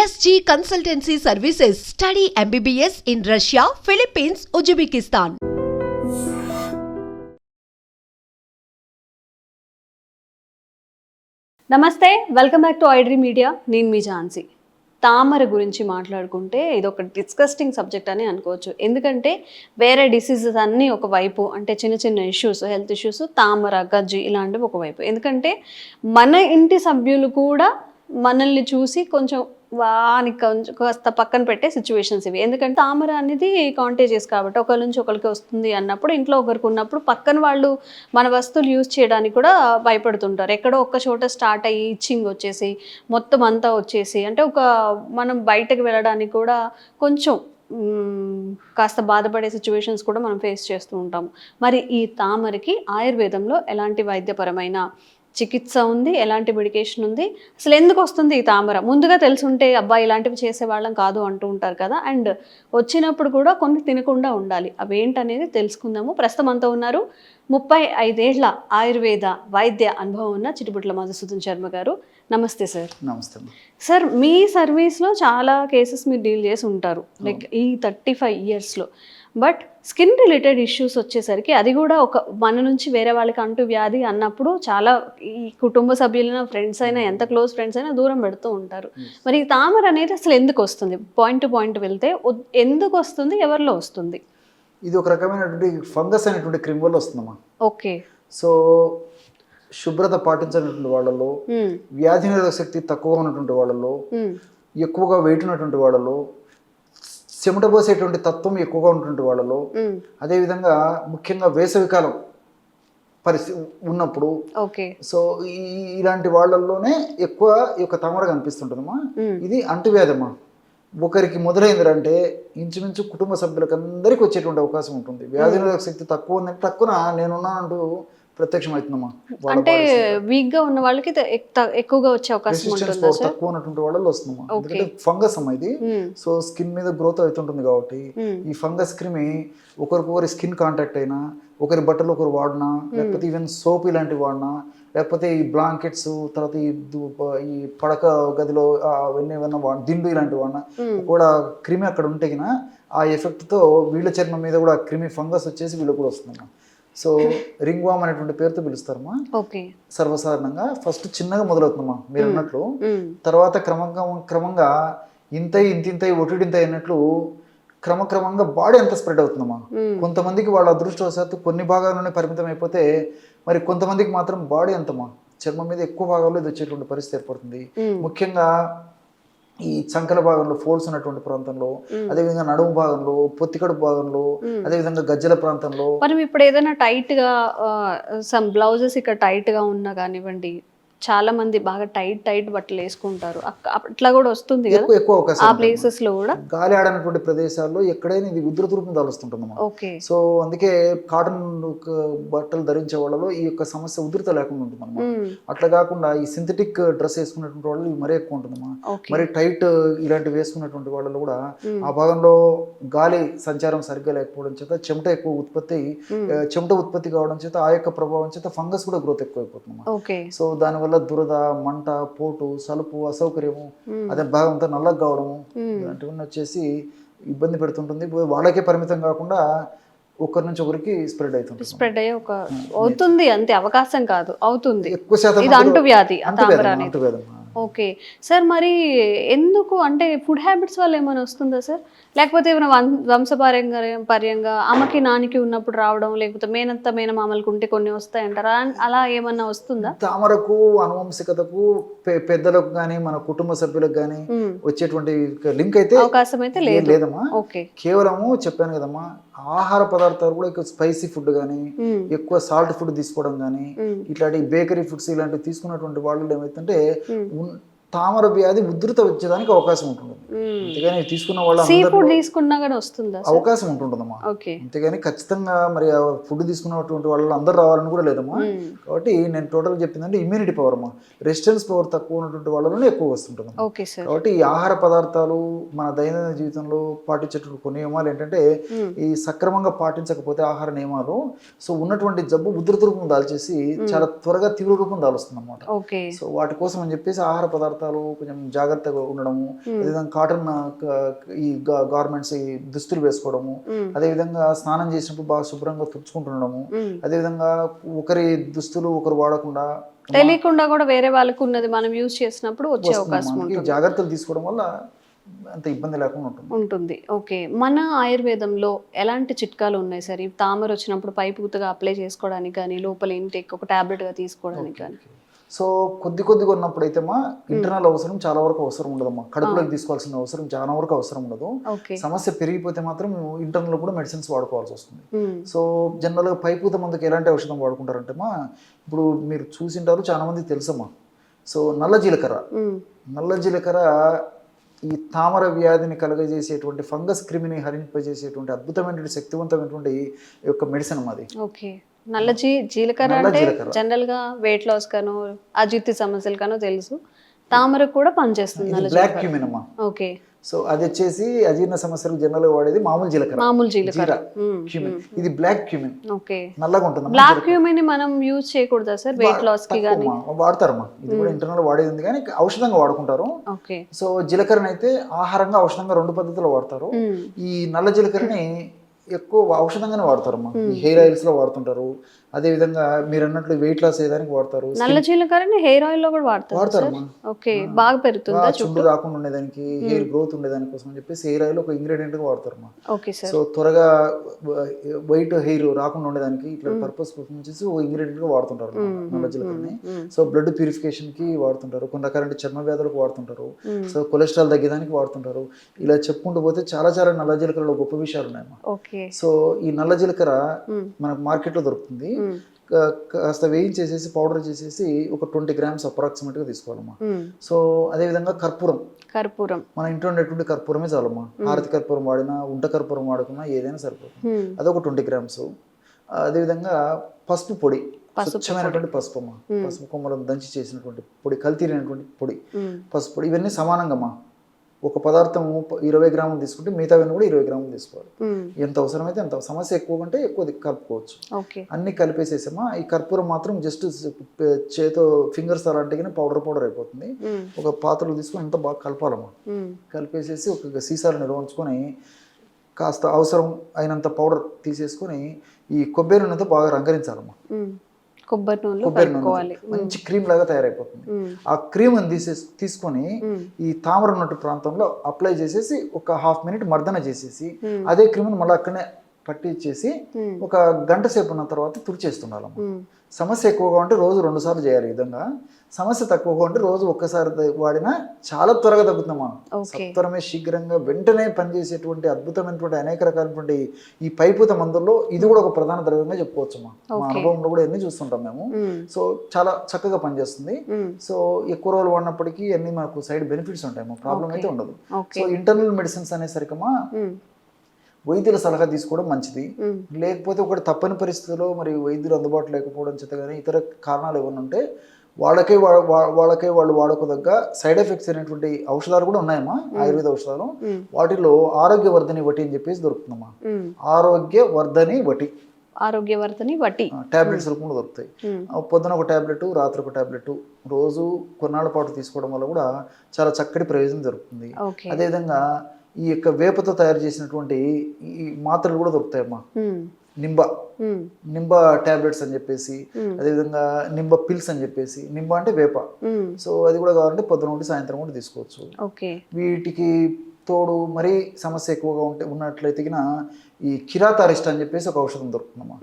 SG Consultancy Services. Study MBBS in Russia, Philippines, Uzbekistan. నమస్తే, welcome back to iDream media. నేను మీ ఝాన్సీ. తామర గురించి మాట్లాడుకుంటే ఇది ఒక డిస్కస్టింగ్ సబ్జెక్ట్ అని అనుకోవచ్చు. ఎందుకంటే వేరే డిసీజెస్ అన్నీ ఒకవైపు, అంటే చిన్న చిన్న ఇష్యూస్, హెల్త్ ఇష్యూస్, తామర, గజ్జి ఇలాంటివి ఒకవైపు. ఎందుకంటే మన ఇంటి సభ్యులు కూడా మనల్ని చూసి కొంచెం వానికి కొంచెం కాస్త పక్కన పెట్టే సిచ్యువేషన్స్ ఇవి. ఎందుకంటే తామర అనేది కాంటేజియస్ కాబట్టి ఒకరి నుంచి ఒకరికి వస్తుంది అన్నప్పుడు, ఇంట్లో ఒకరికి ఉన్నప్పుడు పక్కన వాళ్ళు మన వస్తువులు యూజ్ చేయడానికి కూడా భయపడుతుంటారు. ఎక్కడో ఒక్క చోట స్టార్ట్ అయ్యి ఇచ్చింగ్ వచ్చేసి మొత్తం అంతా వచ్చేసి, అంటే మనం బయటకు వెళ్ళడానికి కూడా కొంచెం కాస్త బాధపడే సిచ్యువేషన్స్ కూడా మనం ఫేస్ చేస్తూ ఉంటాము. మరి ఈ తామరకి ఆయుర్వేదంలో ఎలాంటి వైద్యపరమైన చికిత్స ఉంది, ఎలాంటి మెడికేషన్ ఉంది, అసలు ఎందుకు వస్తుంది ఈ తామర? ముందుగా తెలుసుంటే అబ్బా ఇలాంటివి చేసేవాళ్ళం కాదు అంటూ ఉంటారు కదా. అండ్ వచ్చినప్పుడు కూడా కొన్ని తినకుండా ఉండాలి. అవి ఏంటనేది తెలుసుకుందాము. ప్రస్తుతం అంతా ఉన్నారు 35 ఏళ్ల ఆయుర్వేద వైద్య అనుభవం ఉన్న చిటిబుట్ల మధుసూదన్ శర్మ గారు. నమస్తే సార్. నమస్తే సార్, మీ సర్వీస్లో చాలా కేసెస్ మీరు డీల్ చేసి ఉంటారు లైక్ ఈ 35 ఇయర్స్లో. బట్ స్కిన్ రిలేటెడ్ ఇష్యూస్ వచ్చేసరికి అది కూడా ఒక మన నుంచి వేరే వాళ్ళకి అంటూ వ్యాధి అన్నప్పుడు చాలా ఈ కుటుంబ సభ్యులైనా, ఫ్రెండ్స్ అయినా, ఎంత క్లోజ్ ఫ్రెండ్స్ అయినా దూరం పెడుతూ ఉంటారు. మరి ఈ తామర అనేది అసలు ఎందుకు వస్తుంది? పాయింట్ టు పాయింట్ వెళ్తే ఎందుకు వస్తుంది, ఎవరిలో వస్తుంది? ఇది ఒక రకమైనటువంటి ఫంగస్ అనేటువంటి క్రిమి వల్ల వస్తుందమ్మా. ఓకే. సో శుభ్రత పాటించినటువంటి వాళ్ళలో, వ్యాధి నిరోధక శక్తి తక్కువగా ఉన్నటువంటి వాళ్ళలో, ఎక్కువగా వెయిట్ ఉన్నటువంటి వాళ్ళలో, చెమట పోసేటువంటి తత్వం ఎక్కువగా ఉన్నటువంటి వాళ్ళలో, అదేవిధంగా ముఖ్యంగా వేసవికాలం పరిస్థితి ఉన్నప్పుడు, సో ఇలాంటి వాళ్ళల్లోనే ఎక్కువ ఈ యొక్క తామర కనిపిస్తుంటుందమ్మా. ఇది అంటువ్యాధమ్మా. ఒకరికి మొదలైందంటే ఇంచుమించు కుటుంబ సభ్యులకు అందరికీ వచ్చేటువంటి అవకాశం ఉంటుంది. వ్యాధి నిరోధక శక్తి తక్కువ ఉందంటే తక్కువ నేనున్నానంటూ ప్రత్యక్షం అవుతుందమ్మా. అంటే వీక్ గా ఉన్న వాళ్ళకి ఎక్కువగా వచ్చే అవకాశం ఉంటుందా సార్? తక్కువ ఉన్నటువంటి వాళ్ళలో వస్తుందమ్మా. ఎందుకంటే ఫంగస్ అమ్మా ఇది. సో స్కిన్ మీద గ్రోత్ అవుతుంటుంది కాబట్టి ఈ ఫంగస్ క్రిమి ఒకరికొకరి స్కిన్ కాంటాక్ట్ అయినా, ఒకరి బట్టలు ఒకరు వాడినా, లేకపోతే ఈవెన్ సోప్ ఇలాంటివి వాడినా, లేకపోతే ఈ బ్లాంకెట్స్, తర్వాత ఈ పడక గదిలో అవన్నీ ఏమన్నా దిండు ఇలాంటివి వాడినా కూడా క్రిమి అక్కడ ఉంటే ఆ ఎఫెక్ట్తో వీళ్ళ చర్మం మీద కూడా క్రిమి ఫంగస్ వచ్చేసి వీళ్ళకి కూడా వస్తుందమ్మా. సో రింగ్ వామ్ అనేటువంటి పేరుతో పిలుస్తారమ్మా. సర్వసాధారణంగా ఫస్ట్ చిన్నగా మొదలవుతుందమ్మా మీరు అన్నట్లు. తర్వాత క్రమంగా ఇంతింతై ఒటిడింతై అన్నట్లు క్రమక్రమంగా బాడీ అంతా స్ప్రెడ్ అవుతుందమ్మా. కొంతమందికి వాళ్ళ అదృష్టవశాత్తు కొన్ని భాగాల్లోనే పరిమితం అయిపోతే, మరి కొంతమందికి మాత్రం బాడీ అంతమా చర్మం మీద ఎక్కువ భాగాల్లో ఇది వచ్చేటువంటి పరిస్థితి ఏర్పడుతుంది. ముఖ్యంగా ఈ చంకల భాగంలో, ఫోల్డ్స్ ఉన్నటువంటి ప్రాంతంలో, అదేవిధంగా నడుము భాగంలో, పొత్తికడుపు భాగంలో, అదేవిధంగా గజ్జల ప్రాంతంలో. మనం ఇప్పుడు ఏదైనా టైట్ గా సమ్ బ్లౌజెస్ ఇక్కడ టైట్ గా ఉన్నా కానివ్వండి, చాలా మంది బాగా టైట్ బట్టలు వేసుకుంటారు, అట్లా కూడా వస్తుంది కదా ఎక్కువ అవకాశం ఆ ప్లేసెస్ లో కూడా. గాలి ఆడనటువంటి ప్రదేశాల్లో ఎక్కడైనా ఇది ఉధృత రూపం దాలుస్తుంటుందమ్మా. సో అందుకే కాటన్ బట్టలు ధరించే వాళ్ళలో ఈ యొక్క సమస్య ఉధృత లేకుండా ఉంటుందమ్మా. అట్లా కాకుండా ఈ సింథటిక్ డ్రెస్ వేసుకున్నటువంటి వాళ్ళు ఇవి మరీ ఎక్కువ ఉంటుందమ్మా. మరి టైట్ ఇలాంటివి వేసుకున్నటువంటి వాళ్ళలో కూడా ఆ భాగంలో గాలి సంచారం సరిగ్గా లేకపోవడం చేత చెమట ఉత్పత్తి కావడం చేత ఆ యొక్క ప్రభావం చేత ఫంగస్ కూడా గ్రోత్ ఎక్కువ అయిపోతుందమ్మా. సో దానివల్ల దురద, మంట, పోటు, సలుపు, అసౌకర్యము, అదే భాగం అంతా నల్లగా కావడము ఇలాంటివన్నీ వచ్చేసి ఇబ్బంది పెడుతుంటుంది. వాళ్ళకే పరిమితం కాకుండా ఒకరి నుంచి ఒకరికి స్ప్రెడ్ అయ్యే అవుతుంది. అంతే, అవకాశం కాదు, అవుతుంది. ఎక్కువ శాతం ఇది అంటువ్యాధి. ఓకే సార్, మరి ఎందుకు అంటే ఫుడ్ హ్యాబిట్స్ వల్ల ఏమైనా వస్తుందా సార్? లేకపోతే ఏమైనా వంశపారంపర్యంగా అమ్మకి నానికి ఉన్నప్పుడు రావడం, లేకపోతే మేనమామలకు ఉంటే కొన్ని వస్తాయంటారా, అలా ఏమన్నా వస్తుందా? తామరకు అనువంశికతకు పెద్దలకు కానీ మన కుటుంబ సభ్యులకు కానీ వచ్చేటువంటి లింక్ అయితే అవకాశం అయితే లేదమ్మా. కేవలము చెప్పాను కదమ్మా, ఆహార పదార్థాలు కూడా ఎక్కువ స్పైసీ ఫుడ్ కానీ, ఎక్కువ సాల్ట్ ఫుడ్ తీసుకోవడం కానీ, ఇట్లాంటి బేకరీ ఫుడ్స్ ఇలాంటివి తీసుకున్నటువంటి వాళ్ళు ఏమైతుంటే తామర వ్యాధి ఉధృత వచ్చేదానికి అవకాశం ఉంటుంది. అంతేగాని తీసుకున్న అవకాశం ఉంటుందమ్మా. అంతేగాని ఖచ్చితంగా మరి ఆ ఫుడ్ తీసుకున్నటువంటి వాళ్ళు అందరూ రావాలని కూడా లేదమ్మా. కాబట్టి నేను టోటల్ చెప్పిందంటే ఇమ్యూనిటీ పవర్ అమ్మా, రెసిస్టెన్స్ పవర్ తక్కువ ఉన్నటువంటి వాళ్ళలోనే ఎక్కువ వస్తుంటుంది. కాబట్టి ఈ ఆహార పదార్థాలు మన దైనందిన జీవితంలో పాటించేటువంటి కొన్ని నియమాలు ఏంటంటే, ఈ సక్రమంగా పాటించకపోతే ఆహార నియమాలు, సో ఉన్నటువంటి జబ్బు ఉధృత రూపం దాల్చేసి చాలా త్వరగా తీవ్ర రూపం దాలుస్తుంది అన్నమాట. సో వాటి కోసం అని చెప్పేసి ఆహార పదార్థాలు పదార్థాలు కొంచెం జాగ్రత్తగా ఉండడము, అదేవిధంగా కాటన్ ఈ గార్మెంట్స్ ఈ దుస్తులు వేసుకోవడము, అదేవిధంగా స్నానం చేసినప్పుడు బాగా శుభ్రంగా తుడుచుకుంటుండడము, అదేవిధంగా ఒకరి దుస్తులు ఒకరు వాడకుండా తెలియకుండా కూడా వేరే వాళ్ళకు ఉన్నది మనం యూజ్ చేసినప్పుడు వచ్చే అవకాశం ఉంటుంది. జాగ్రత్తలు తీసుకోవడం వల్ల అంత ఇబ్బంది లేకుండా ఉంటుంది. ఓకే, మన ఆయుర్వేదంలో ఎలాంటి చిట్కాలు ఉన్నాయి సార్? ఈ తామర వచ్చినప్పుడు పై పూతగా అప్లై చేసుకోవడానికి కానీ, లోపల ఇంటేక్ ఒక టాబ్లెట్ గా తీసుకోవడానికి కానీ? సో కొద్దిగా ఉన్నప్పుడు అయితే మా ఇంటర్నల్ అవసరం చాలా వరకు అవసరం ఉండదమ్మా. కడుపులోకి తీసుకోవాల్సిన అవసరం చాలా వరకు అవసరం ఉండదు. సమస్య పెరిగిపోతే మాత్రం ఇంటర్నల్ కూడా మెడిసిన్స్ వాడుకోవాల్సి వస్తుంది. సో జనరల్ గా పైపూత మందుకు ఎలాంటి ఔషధం వాడుకుంటారంటే మా ఇప్పుడు మీరు చూసింటారు, చాలా మందికి తెలుసమ్మా. సో నల్ల జీలకర్ర ఈ తామర వ్యాధిని కలుగజేసేటువంటి ఫంగస్ క్రిమిని హరింపజేసేటువంటి అద్భుతమైనటువంటి శక్తివంతమైనటువంటి యొక్క మెడిసిన్ అది. ఓకే, నల్ల జీలకర్ర అంటే జనరల్ గా వెయిట్ లాస్ గాను అజీర్తి సమస్యలు కానో తెలుసు, తామర కూడా పనిచేస్తుంది. బ్లాక్ క్యూమిన్ అమ్మా. ఓకే, సో అది వచ్చేసి అజీర్ణ సమస్యలకు జనరల్ గా వాడేది మామూలు జీలకర్ర క్యూమిన్. ఇది బ్లాక్ క్యూమిన్. ఓకే, నల్లగా ఉంటుంది. బ్లాక్ క్యూమిన్ మనం యూజ్ చేయకూడదా సార్ వెయిట్ లాస్ కి గాని? వాడతారమ్మా, ఇది కూడా ఇంటర్నల్ వాడేది ఉంది కానీ ఔషధంగా వాడుకుంటారు. ఓకే, సో జీలకర్రని అయితే ఆహారంగా ఔషధంగా 2 పద్ధతిలో వాడతారు. ఈ నల్ల జీలకర్రని ఎక్కువ ఔషధంగానే వాడతారమ్మా. ఈ హెయిర్ ఆయిల్స్ లో వాడుతుంటారు, అదే విధంగా మీరు అన్నట్లు వెయిట్ లాస్ చేయడానికి వాడతారు. నల్ల జీలకర్రని హెయిర్ ఆయిల్ లో కూడా వాడతారమ్మా. ఓకే, బాగా పెరుగుతుందా? చుండ్రు రాకుండా ఉండేదానికి, హెయిర్ గ్రోత్ ఉండేదాని కోసం అని చెప్పేసి హెయిర్ ఆయిల్ ఒక ఇంగ్రీడియంట్ గా వాడతారమ్మా. Okay sir. సో త్వరగా వైట్ హెయిర్ రాకుండా ఉండేదానికి ఇట్లా పర్పస్ కోసం వచ్చేసి ఒక ఇంగ్రీడియంట్ గా వాడుతుంటారు నల్ల జీలకర్రని. సో బ్లడ్ ప్యూరిఫికేషన్ కి వాడుతుంటారు, కొన్ని రకాల చర్మ వ్యాధులకు వాడుతుంటారు, సో కొలెస్ట్రాల్ తగ్గడానికి వాడుతుంటారు. ఇలా చెప్పుకుంటూ పోతే చాలా నల్ల జీలకర్రలో గొప్ప విషయాలు ఉన్నాయమ్మా. సో ఈ నల్ల జీలకర్ర మనకు మార్కెట్ లో దొరుకుతుంది. కాస్త వేయించేసేసి పౌడర్ చేసేసి ఒక 20 grams అప్రాక్సిమేట్ గా తీసుకోవాలమ్మా. సో అదే విధంగా కర్పూరం మన ఇంట్లో ఉండేటువంటి కర్పూరమే చాలమ్మా. హారతి కర్పూరం వాడినా, ఉంట కర్పూరం వాడుకున్నా ఏదైనా సరిపోతుంది. అదొక 20 grams. అదేవిధంగా పసుపు పొడి, స్వచ్ఛమైనటువంటి పసుపు అమ్మా. పసుపు కొమ్మలను దంచి చేసినటువంటి పొడి, కల్తీరైనటువంటి పొడి, పసుపు పొడి, ఇవన్నీ సమానంగా అమ్మా. ఒక పదార్థం 20 గ్రాములు తీసుకుంటే మిగతావన్నీ కూడా 20 గ్రాములు తీసుకోవాలి. ఎంత అవసరమైతే అంత. సమస్య ఎక్కువ కంటే ఎక్కువ కలుపుకోవచ్చు. అన్ని కలిపేసేసామా. ఈ కర్పూరం మాత్రం జస్ట్ చేతో ఫింగర్స్ అలాంటిగానే పౌడర్ అయిపోతుంది. ఒక పాత్రలు తీసుకొని అంత బాగా కలపాలమ్మా. కలిపేసేసి ఒక సీసాలు నిర్వహించుకొని కాస్త అవసరం అయినంత పౌడర్ తీసేసుకొని ఈ కొబ్బరి నూనెతో బాగా రంగరించాలమ్మా. కొబ్బరి నూనె మంచి క్రీమ్ లాగా తయారైపోతుంది. ఆ క్రీమ్ తీసుకొని ఈ తామర ఉన్నట్టు ప్రాంతంలో అప్లై చేసేసి ఒక 1/2 minute మర్దన చేసేసి అదే క్రీమ్ మళ్ళీ అక్కడనే పట్టించేసి ఒక గంట సేపు ఉన్న తర్వాత తుడిచేస్తుండాలమ్మా. సమస్య ఎక్కువగా ఉంటే రోజు 2 సార్లు చేయాలి ఈ విధంగా. సమస్య తక్కువగా ఉంటే రోజు ఒక్కసారి వాడినా చాలా త్వరగా తగ్గుతుందమ్మా. సత్వరమే శీఘ్రంగా వెంటనే పనిచేసేటువంటి అద్భుతమైనటువంటి అనేక రకాలైనటువంటి ఈ పైపూత మందుల్లో ఇది కూడా ఒక ప్రధాన ద్రవ్యంగా చెప్పుకోవచ్చమ్మా. మా అనుభవంలో కూడా ఎన్ని చూస్తుంటాం మేము. సో చాలా చక్కగా పనిచేస్తుంది. సో ఎక్కువ రోజులు వాడినప్పటికీ అన్ని మనకు సైడ్ బెనిఫిట్స్ ఉంటాయమ్మా, ప్రాబ్లం అయితే ఉండదు. సో ఇంటర్నల్ మెడిసిన్స్ అనేసరికమ్మా వైద్యుల సలహా తీసుకోవడం మంచిది. లేకపోతే ఒకటి తప్పని పరిస్థితుల్లో మరి వైద్యులు అందుబాటులో లేకపోవడం చేత కానీ ఇతర కారణాలు ఏమైనా ఉంటే వాళ్ళకే వాళ్ళు వాడుకోదగ్గ సైడ్ ఎఫెక్ట్స్ అనేటువంటి ఔషధాలు కూడా ఉన్నాయమ్మా, ఆయుర్వేద ఔషధాలు. వాటిలో ఆరోగ్యవర్ధని వటి అని చెప్పేసి దొరుకుతుందమ్మా. ఆరోగ్యవర్ధని వటి టాబ్లెట్స్ కూడా దొరుకుతాయి. పొద్దున ఒక టాబ్లెట్, రాత్రి ఒక టాబ్లెట్ రోజు కొన్నాళ్ళ పాటు తీసుకోవడం వల్ల కూడా చాలా చక్కటి ప్రయోజనం దొరుకుతుంది. అదేవిధంగా ఈ యొక్క వేపతో తయారు చేసినటువంటి ఈ మాత్రలు కూడా దొరుకుతాయమ్మా. నింబ టాబ్లెట్స్ అని చెప్పేసి, అదేవిధంగా నింబ పిల్స్ అని చెప్పేసి. నింబ అంటే వేప. సో అది కూడా కావాలంటే పొద్దున నుండి సాయంత్రం కూడా తీసుకోవచ్చు. వీటికి తోడు మరీ సమస్య ఎక్కువగా ఉన్నట్లయితే ఈ కిరాతారిష్ట అని చెప్పేసి ఒక ఔషధం దొరుకుతుందమ్మా.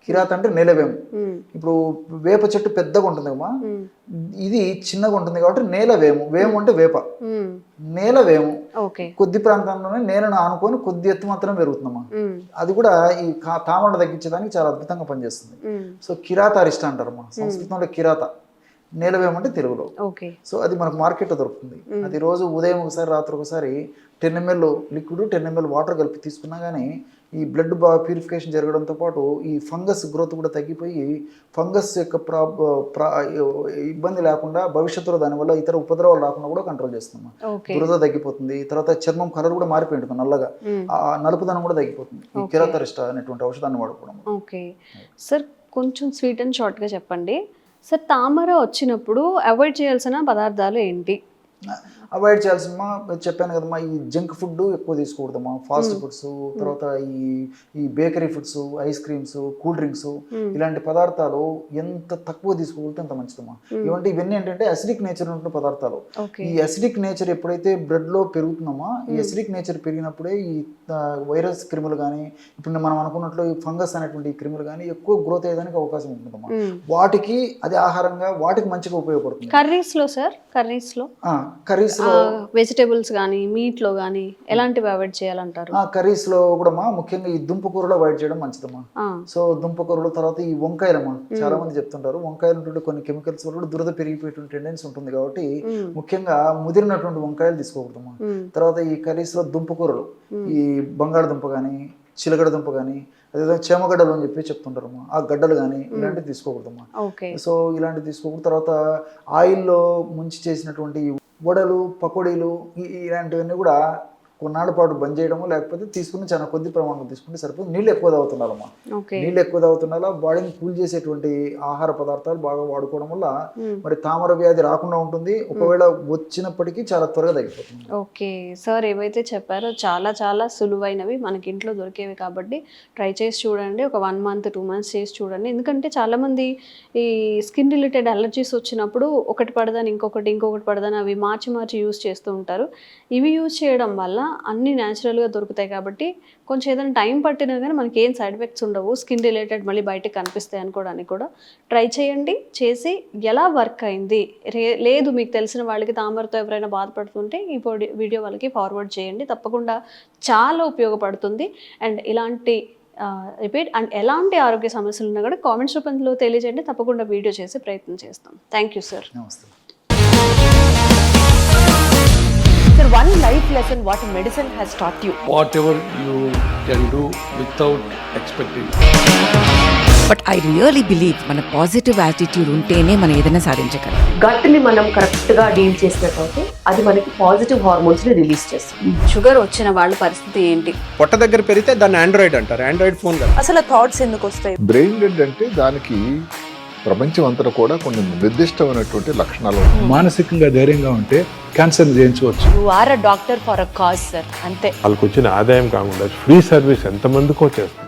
కిరాత అంటే నేలవేము. ఇప్పుడు వేప చెట్టు పెద్దగా ఉంటుంది కమ్మా, ఇది చిన్నగా ఉంటుంది కాబట్టి వేము అంటే వేప. నేలవేము కొద్ది ప్రాంతంలోనే నేలను ఆనుకొని కొద్ది ఎత్తు మాత్రం పెరుగుతుందమ్మా. అది కూడా ఈ తామర తగ్గించడానికి చాలా అద్భుతంగా పనిచేస్తుంది. సో కిరాతారిష్ట అంటారమ్మా సంస్కృతంలో. కిరాత నేలవేము అంటే తెలుగులో. సో అది మనకు మార్కెట్లో దొరుకుతుంది. అది రోజు ఉదయం ఒకసారి, రాత్రి ఒకసారి 10 ml లిక్విడ్, 10 ml వాటర్ కలిపి తీసుకున్నా కానీ ఈ బ్లడ్ బాగా ప్యూరిఫికేషన్ జరగడంతో పాటు ఈ ఫంగస్ గ్రోత్ కూడా తగ్గిపోయి ఫంగస్ యొక్క ఇబ్బంది లేకుండా భవిష్యత్తులో దానివల్ల ఇతర ఉపద్రవాలు రాకుండా కూడా కంట్రోల్ చేస్తున్నాం. దురద తగ్గిపోతుంది. తర్వాత చర్మం కలర్ కూడా మారిపోయి ఉంటుంది, నల్లగా. ఆ నలుపుదనం కూడా తగ్గిపోతుంది ఈ కిరాతారిష్ట అనేటువంటి ఔషధాన్ని వాడుకోవడం. ఓకే సార్, కొంచెం స్వీట్ అండ్ షార్ట్గా చెప్పండి. సార్ తామర వచ్చినప్పుడు అవాయిడ్ చేయాల్సిన పదార్థాలు ఏంటి? అవాయిడ్ చేయాల్సిన చెప్పాను కదమ్మా, ఈ జంక్ ఫుడ్ ఎక్కువ తీసుకోకూడదమ్మా, ఫాస్ట్ ఫుడ్స్, తర్వాత ఈ bakery foods, ice creams, cool drinks, ఇలాంటి పదార్థాలు ఎంత తక్కువ తీసుకోగలిగితే అంత మంచిదమ్మా. ఇవంటే ఇవన్నీ ఏంటంటే అసిడిక్ నేచర్ ఉన్న పదార్థాలు. ఈ అసిడిక్ నేచర్ ఎప్పుడైతే బ్లడ్ లో పెరుగుతుందమ్మా, ఈ అసిడిక్ నేచర్ పెరిగినప్పుడే ఈ వైరస్ క్రిములు కానీ, ఇప్పుడు మనం అనుకున్నట్లు ఈ ఫంగస్ అనేటువంటి ఈ క్రిములు కానీ ఎక్కువ గ్రోత్ అయ్యేదానికి అవకాశం ఉంటుందమ్మా. వాటికి అది ఆహారంగా వాటికి మంచిగా ఉపయోగపడుతుంది. కర్రీస్లో సార్, కర్రీస్లో వెజిటేబుల్స్ కానీ మీట్లో కానీ ఎలాంటివి అవాయిడ్ చేయాలంటారు? కర్రీస్లో కూడా ముఖ్యంగా ఈ దుంపకూరలు అవాయిడ్ చేయడం మంచిదమ్మా. సో దుంపకూరలు, తర్వాత ఈ వంకాయలమ్మా, చాలా మంది చెప్తుంటారు వంకాయలు ఉంటుంటే కొన్ని కెమికల్స్ వల్ల దురద పెరిగిపోయేటువంటి టెండెన్సీ ఉంటుంది కాబట్టి ముఖ్యంగా ముదిరినటువంటి వంకాయలు తీసుకోకూడదమ్మా. తర్వాత ఈ కర్రీస్లో దుంపకూరలు, ఈ బంగాళదుంప కానీ, చిలగడ దుంప కానీ, అదేవిధంగా చేమగడ్డలు అని చెప్పి చెప్తుంటారమ్మా, ఆ గడ్డలు కానీ ఇలాంటివి తీసుకోకూడదమ్మా. సో ఇలాంటివి తీసుకోకూడదు. తర్వాత ఆయిల్లో ముంచి చేసినటువంటి వడలు, పకోడీలు ఇలాంటివన్నీ కూడా కొన్నాళ్ళ పాటు బంద్ చేయడము, లేకపోతే తీసుకుని చాలా కొద్ది ప్రమాణంలో తీసుకుంటే సరిపోతుంది. నీళ్ళు ఎక్కువ తాగుతున్నారమ్మా, నీళ్ళు ఎక్కువ తాగుతున్నా బాడీని కూల్ చేసేటువంటి ఆహార పదార్థాలు బాగా వాడుకోవడం వల్ల మరి తామర వ్యాధి రాకుండా ఉంటుంది. ఒకవేళ వచ్చినప్పటికీ చాలా త్వరగా తగ్గిపోతుంది. ఓకే సార్, ఏవైతే చెప్పారో చాలా చాలా సులువైనవి, మనకి ఇంట్లో దొరికేవి కాబట్టి ట్రై చేసి చూడండి. ఒక 1 month 2 months చేసి చూడండి. ఎందుకంటే చాలామంది ఈ స్కిన్ రిలేటెడ్ అలర్జీస్ వచ్చినప్పుడు ఒకటి పడదని ఇంకొకటి పడదని అవి మార్చి యూజ్ చేస్తూ ఉంటారు. ఇవి యూజ్ చేయడం వల్ల అన్ని న్యాచురల్గా దొరుకుతాయి కాబట్టి కొంచెం ఏదైనా టైం పట్టినా కానీ మనకి ఏం సైడ్ ఎఫెక్ట్స్ ఉండవు. స్కిన్ రిలేటెడ్ మళ్ళీ బయటకు కనిపిస్తాయి అనుకోవడానికి కూడా ట్రై చేయండి. చేసి ఎలా వర్క్ అయింది, లేదు మీకు తెలిసిన వాళ్ళకి తామరతో ఎవరైనా బాధపడుతుంటే ఈ వీడియో వాళ్ళకి ఫార్వర్డ్ చేయండి. తప్పకుండా చాలా ఉపయోగపడుతుంది. అండ్ ఇలాంటి రిపీట్ అండ్ ఎలాంటి ఆరోగ్య సమస్యలు ఉన్నా కూడా కామెంట్స్ రూపంలో తెలియజేయండి. తప్పకుండా వీడియో చేసి ప్రయత్నం చేస్తాం. Thank you sir. నమస్తే. Sir, one life lesson what medicine has taught you. Whatever you can do without expecting. But I really believe మన పాజిటివ్ యాటిట్యూడ్ ఉంటేనే మనం ఏదైనా సాధించగలం. గట్ని మనం కరెక్ట్గా డీల్ చేసినట్లయితే అది మనకి పాజిటివ్ హార్మోన్స్ని రిలీజ్ చేస్తుంది. షుగర్ వచ్చిన వాళ్ళ పరిస్థితి ఏంటి? పొట్ట దగ్గర పెరిగితే దాన్ని ఆండ్రాయిడ్ అంటారు, ఆండ్రాయిడ్ ఫోన్ కదా. అసలు థాట్స్ ఎందుకు వస్తాయి? బ్రెయిన్ డెడ్ అంటే దానికి ప్రపంచం అంతా కూడా కొన్ని నిర్దిష్టమైనటువంటి లక్షణాలు ఉన్నాయి. మానసికంగా ధైర్యంగా ఉంటే క్యాన్సర్ జయించవచ్చు. You are a doctor for a cause, sir. అంతే. వాళ్ళకు వచ్చిన ఆదాయం కాకుండా ఫ్రీ సర్వీస్ ఎంతమందికో చేస్తారు.